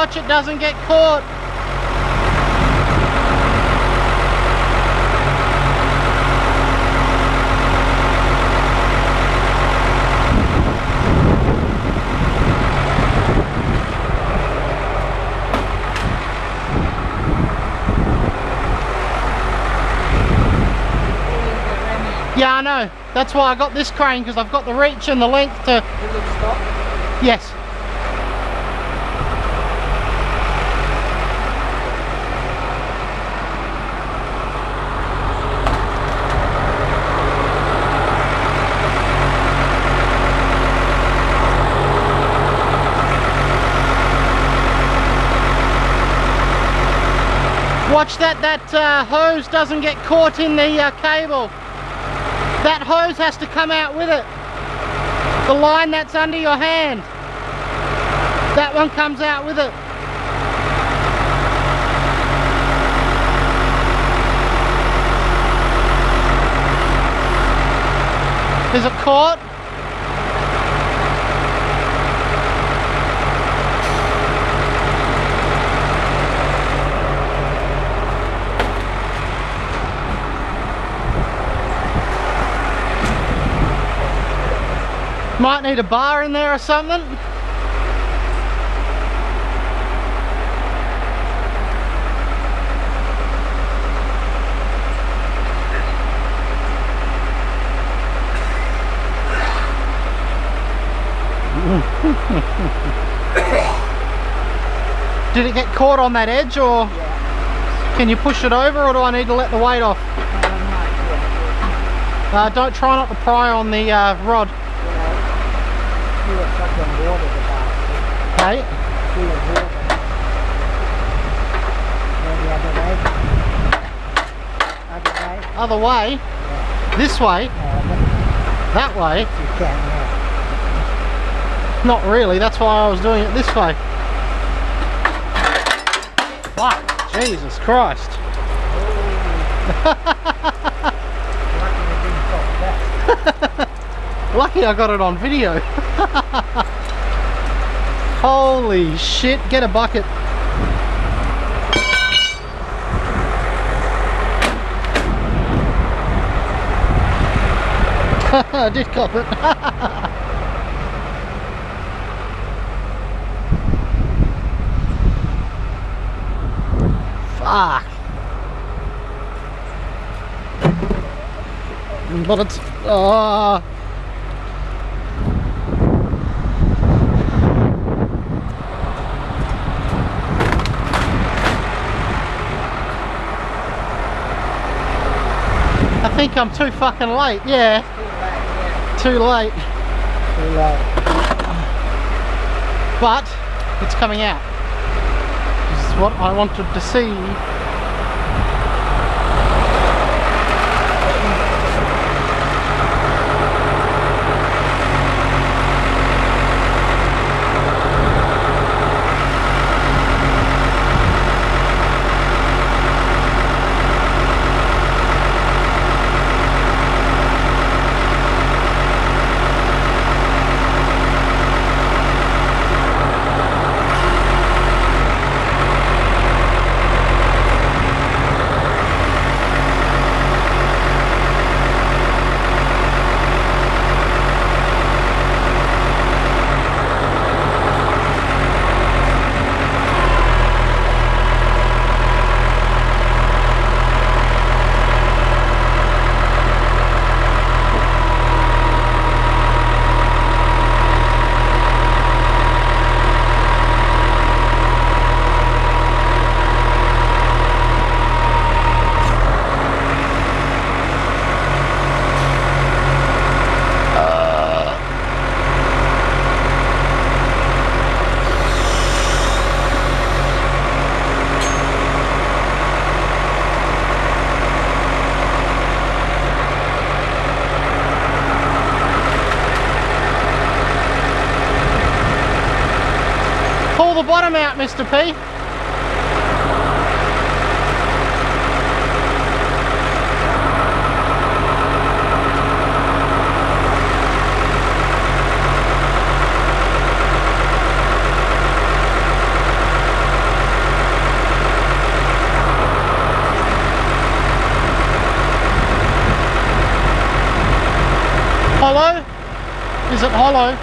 watch it doesn't get caught. Yeah, I know. That's why I got this crane, because I've got the reach and the length to... Will it stop? Yes. Watch that hose doesn't get caught in the cable. That hose has to come out with it. The line that's under your hand. That one comes out with it. Is it caught? Might need a bar in there or something. Did it get caught on that edge, or can you push it over, or do I need to let the weight off? Don't try not to pry on the rod. Okay. Other way? Yeah. This way? That way? You can, yeah. Not really, that's why I was doing it this way. Fuck, Jesus Christ. Lucky I got it on video. Holy shit, get a bucket. I did cop it. Fuck. But it's... I think I'm too fucking late, yeah. Too late. Too late. But it's coming out. This is what I wanted to see. The bottom out, Mr. P. Is it hollow?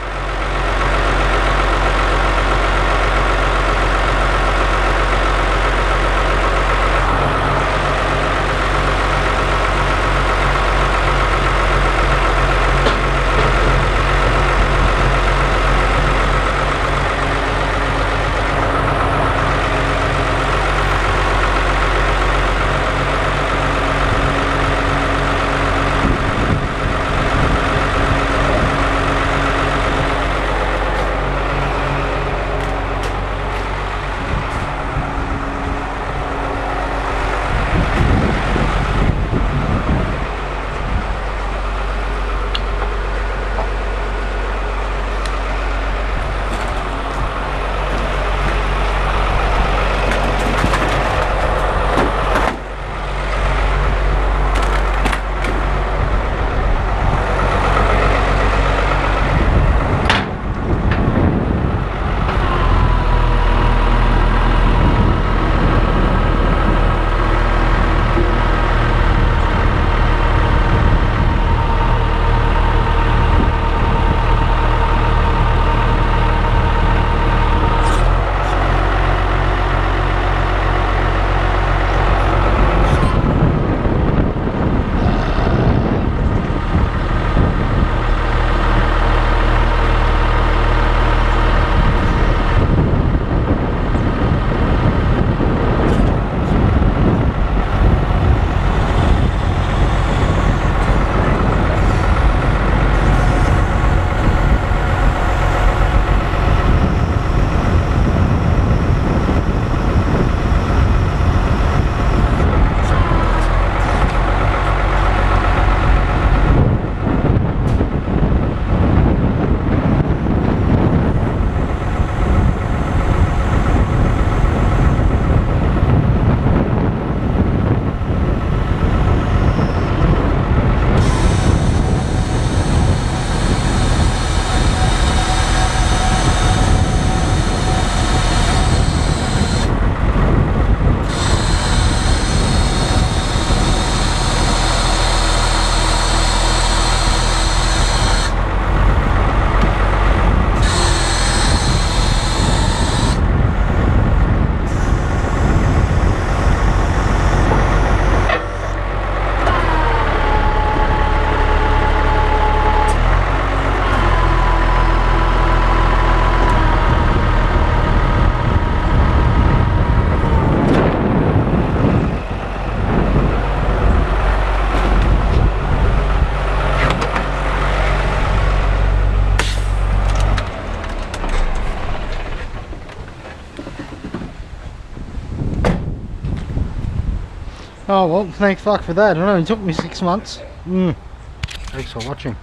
Oh well, thank fuck for that. It only took me 6 months. Thanks for watching.